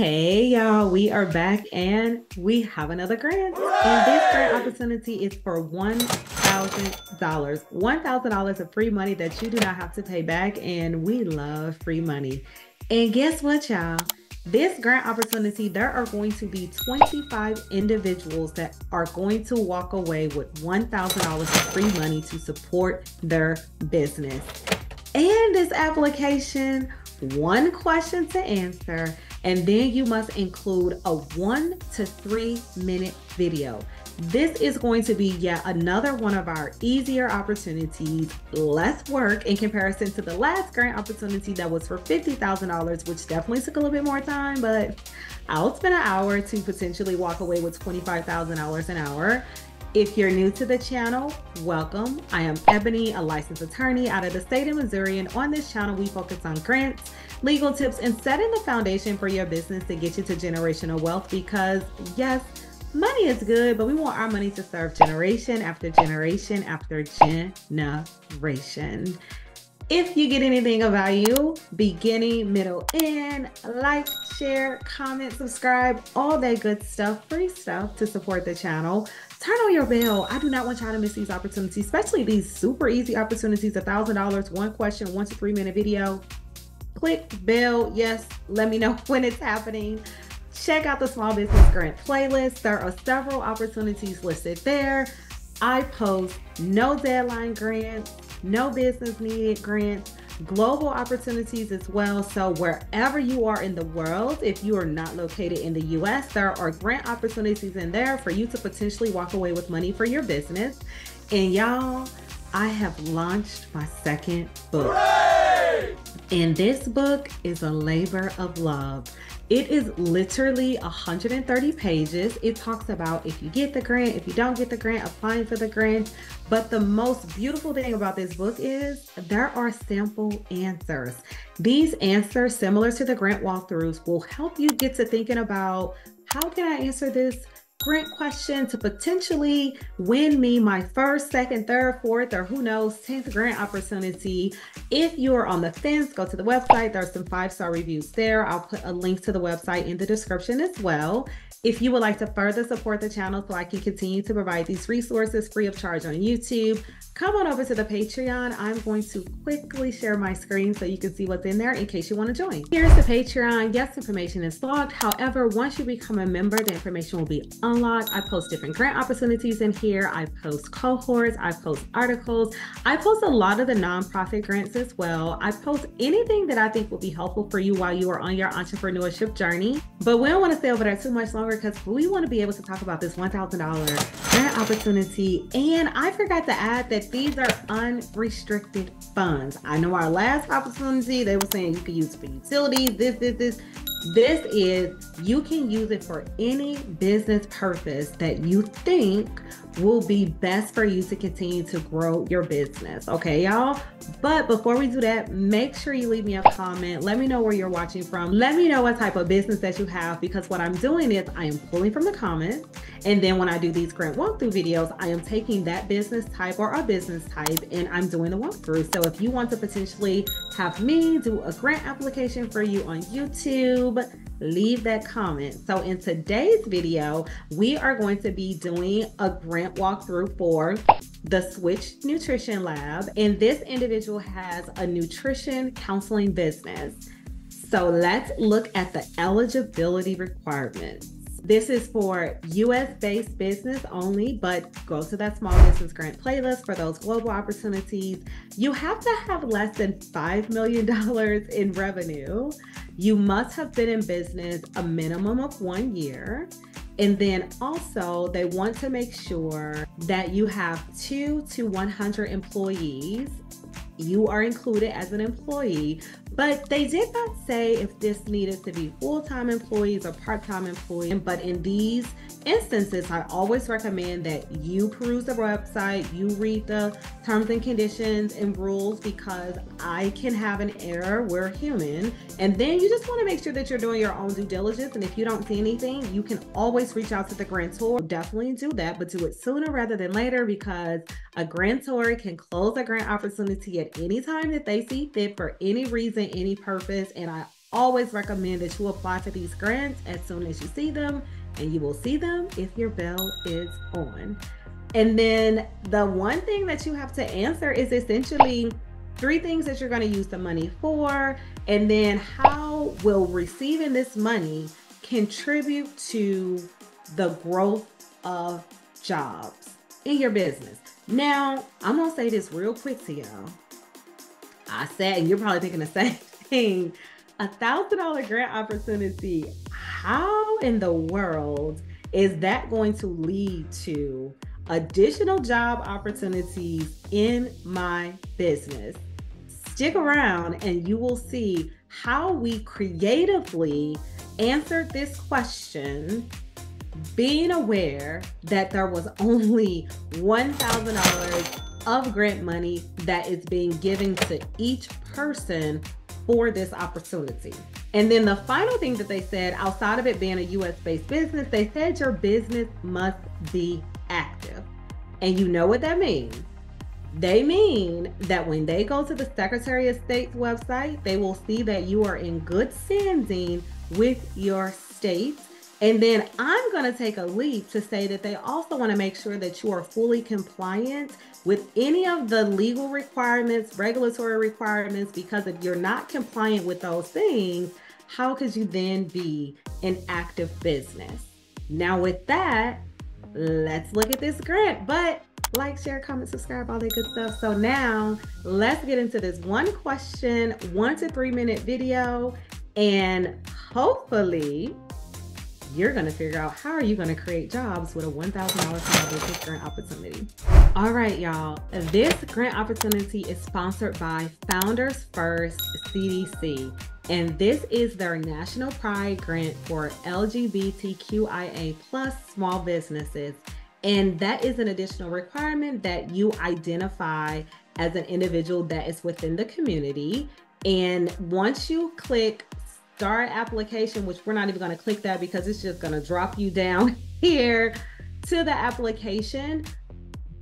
Hey y'all, we are back and we have another grant. And this grant opportunity is for $1,000. $1,000 of free money that you do not have to pay back. And we love free money. And guess what, y'all? This grant opportunity, there are going to be 25 individuals that are going to walk away with $1,000 of free money to support their business. And this application, one question to answer, and then you must include a 1 to 3 minute video. This is going to be yet another one of our easier opportunities, less work in comparison to the last grant opportunity that was for $50,000, which definitely took a little bit more time, but I'll spend an hour to potentially walk away with $25,000 an hour. If you're new to the channel, welcome. I am Ebony, a licensed attorney out of the state of Missouri, and on this channel, we focus on grants, legal tips, and setting the foundation for your business to get you to generational wealth because, yes, money is good, but we want our money to serve generation after generation after generation. If you get anything of value, beginning, middle, end, like, share, comment, subscribe, all that good stuff, free stuff to support the channel. Turn on your bell. I do not want y'all to miss these opportunities, especially these super easy opportunities, $1,000, one question, 1 to 3 minute video. Click bell. Yes, let me know when it's happening. Check out the Small Business Grant playlist. There are several opportunities listed there. I post no deadline grants, no business needed grants, global opportunities as well. So wherever you are in the world, if you are not located in the US, there are grant opportunities in there for you to potentially walk away with money for your business. And y'all, I have launched my second book. Hooray! And this book is a labor of love. It is literally 130 pages. It talks about if you get the grant, if you don't get the grant, applying for the grant. But the most beautiful thing about this book is there are sample answers. These answers, similar to the grant walkthroughs, will help you get to thinking about how can I answer this grant question to potentially win me my first, second, third, fourth, or who knows, 10th grant opportunity. If you are on the fence, go to the website. There's some 5-star reviews there. I'll put a link to the website in the description as well. If you would like to further support the channel so I can continue to provide these resources free of charge on YouTube, come on over to the Patreon. I'm going to quickly share my screen so you can see what's in there in case you want to join. Here's the Patreon. Yes, information is locked. However, once you become a member, the information will be unlocked. I post different grant opportunities in here. I post cohorts. I post articles. I post a lot of the nonprofit grants as well. I post anything that I think will be helpful for you while you are on your entrepreneurship journey. But we don't want to stay over there too much longer because we want to be able to talk about this $1,000 grant opportunity. And I forgot to add that these are unrestricted funds. I know our last opportunity, they were saying you can use it for utilities, this. This is, you can use it for any business purpose that you think will be best for you to continue to grow your business. Okay, y'all? But before we do that, make sure you leave me a comment. Let me know where you're watching from. Let me know what type of business that you have, because what I'm doing is I am pulling from the comments. And then when I do these grant walkthrough videos, I am taking that business type or a business type and I'm doing the walkthrough. So if you want to potentially have me do a grant application for you on YouTube, leave that comment. So in today's video, we are going to be doing a grant walkthrough for the Switch Nutrition Lab. And this individual has a nutrition counseling business. So let's look at the eligibility requirements. This is for US-based business only, but go to that Small Business Grant playlist for those global opportunities. You have to have less than $5 million in revenue. You must have been in business a minimum of 1 year. And then also they want to make sure that you have 2 to 100 employees. You are included as an employee, but they did not say if this needed to be full-time employees or part-time employees. But in these instances, I always recommend that you peruse the website, you read the terms and conditions and rules, because I can have an error. We're human. And then you just want to make sure that you're doing your own due diligence. And if you don't see anything, you can always reach out to the grantor. Definitely do that, but do it sooner rather than later, because a grantor can close a grant opportunity at any time that they see fit for any reason, any purpose. And I always recommend that you apply for these grants as soon as you see them, and you will see them if your bell is on. And then the one thing that you have to answer is essentially 3 things that you're going to use the money for, and then how will receiving this money contribute to the growth of jobs in your business. Now, I'm going to say this real quick to y'all. I said, and you're probably thinking the same thing, $1,000 grant opportunity. How in the world is that going to lead to additional job opportunities in my business? Stick around and you will see how we creatively answered this question, being aware that there was only $1,000 of grant money that is being given to each person for this opportunity. And then the final thing that they said, outside of it being a US-based business, they said your business must be active. And you know what that means? They mean that when they go to the Secretary of State's website, they will see that you are in good standing with your state. And then I'm going to take a leap to say that they also want to make sure that you are fully compliant with any of the legal requirements, regulatory requirements, because if you're not compliant with those things, how could you then be an active business? Now with that, let's look at this grant. But like, share, comment, subscribe, all that good stuff. So now let's get into this 1 question, 1 to 3 minute video, and hopefully you're going to figure out how are you going to create jobs with a $1,000 small business grant opportunity. All right, y'all. This grant opportunity is sponsored by Founders First CDC, and this is their National Pride Grant for LGBTQIA+ small businesses. And that is an additional requirement that you identify as an individual that is within the community. And once you click Start Application, which we're not even going to click that because it's just going to drop you down here to the application,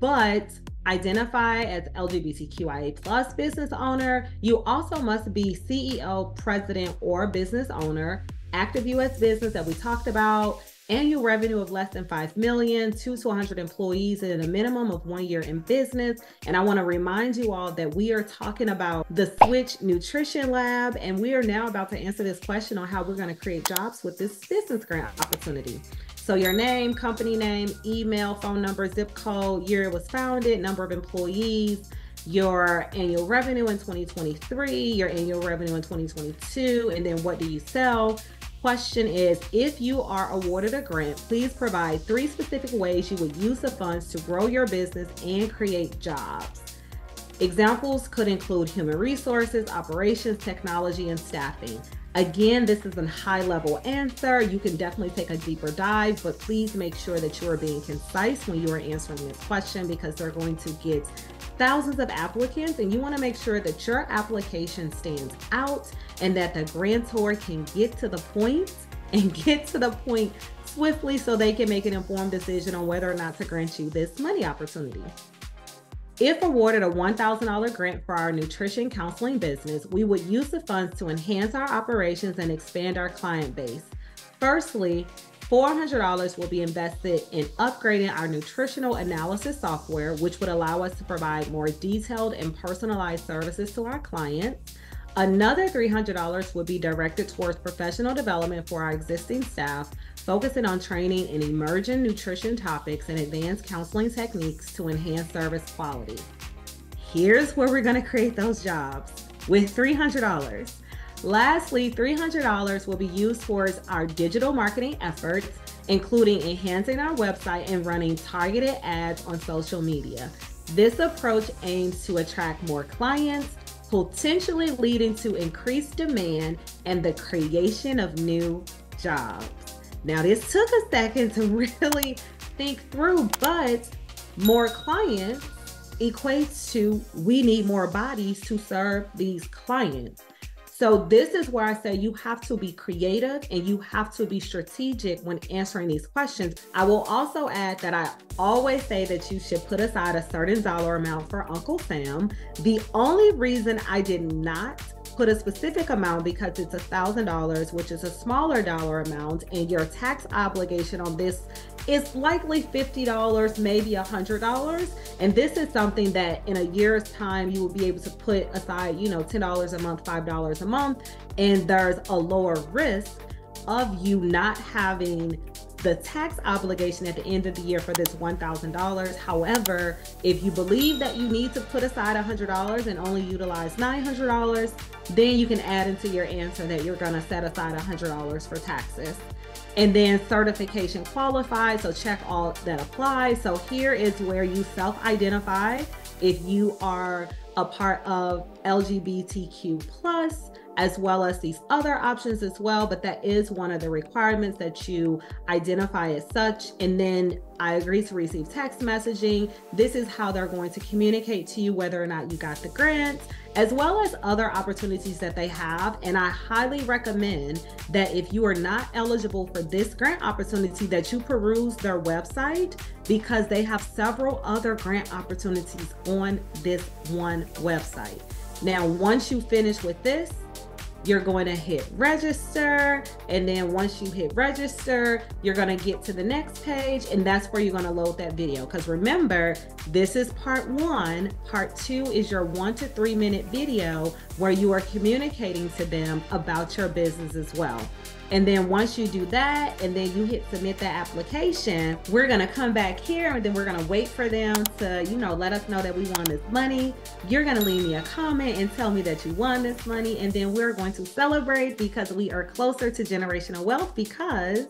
but identify as LGBTQIA+ business owner. You also must be CEO, president, or business owner, active US business that we talked about, annual revenue of less than 5 million, 2 to 100 employees, and a minimum of 1 year in business. And I want to remind you all that we are talking about the Switch Nutrition Lab, and we are now about to answer this question on how we're going to create jobs with this business grant opportunity. So your name, company name, email, phone number, zip code, year it was founded, number of employees, your annual revenue in 2023, your annual revenue in 2022, and then what do you sell? Question is, if you are awarded a grant, please provide 3 specific ways you would use the funds to grow your business and create jobs. Examples could include human resources, operations, technology, and staffing. Again, this is a high-level answer. You can definitely take a deeper dive, but please make sure that you are being concise when you are answering this question, because they're going to get thousands of applicants, and you want to make sure that your application stands out and that the grantor can get to the point and get to the point swiftly so they can make an informed decision on whether or not to grant you this money opportunity. If awarded a $1,000 grant for our nutrition counseling business, we would use the funds to enhance our operations and expand our client base. Firstly, $400 will be invested in upgrading our nutritional analysis software, which would allow us to provide more detailed and personalized services to our clients. Another $300 will be directed towards professional development for our existing staff, focusing on training in emerging nutrition topics and advanced counseling techniques to enhance service quality. Here's where we're going to create those jobs with $300. Lastly, $300 will be used towards our digital marketing efforts, including enhancing our website and running targeted ads on social media. This approach aims to attract more clients, potentially leading to increased demand and the creation of new jobs. Now, this took a second to really think through, but more clients equates to we need more bodies to serve these clients. So this is where I say you have to be creative and you have to be strategic when answering these questions. I will also add that I always say that you should put aside a certain dollar amount for Uncle Sam. The only reason I did not put a specific amount because it's $1,000, which is a smaller dollar amount, and your tax obligation on this is likely $50, maybe $100. And this is something that in a year's time, you will be able to put aside, $10 a month, $5 a month, and there's a lower risk of you not having the tax obligation at the end of the year for this $1,000. However, if you believe that you need to put aside $100 and only utilize $900, then you can add into your answer that you're gonna set aside $100 for taxes. And then certification qualified, so check all that applies. So here is where you self-identify if you are a part of LGBTQ+, as well as these other options as well, but that is one of the requirements that you identify as such. And then I agree to receive text messaging. This is how they're going to communicate to you whether or not you got the grant, as well as other opportunities that they have. And I highly recommend that if you are not eligible for this grant opportunity, that you peruse their website, because they have several other grant opportunities on this one website. Now, once you finish with this, you're going to hit register. And then once you hit register, you're going to get to the next page. And that's where you're going to load that video. Because remember, this is part 1. Part 2 is your 1 to 3 minute video where you are communicating to them about your business as well. And then once you do that, and then you hit submit that application, we're gonna come back here and then we're gonna wait for them to, let us know that we won this money. You're gonna leave me a comment and tell me that you won this money. And then we're going to celebrate because we are closer to generational wealth, because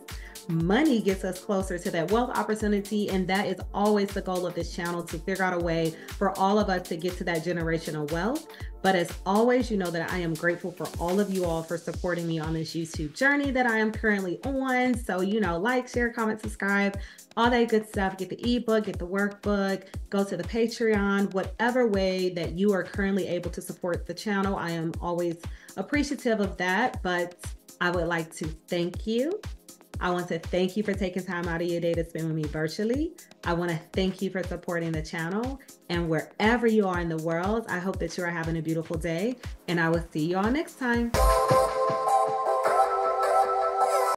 money gets us closer to that wealth opportunity. And that is always the goal of this channel, to figure out a way for all of us to get to that generational wealth. But as always, you know that I am grateful for all of you all for supporting me on this YouTube journey that I am currently on. So, like, share, comment, subscribe, all that good stuff. Get the ebook, get the workbook, go to the Patreon, whatever way that you are currently able to support the channel. I am always appreciative of that, but I would like to thank you. I want to thank you for taking time out of your day to spend with me virtually. I want to thank you for supporting the channel. And wherever you are in the world, I hope that you are having a beautiful day. And I will see you all next time.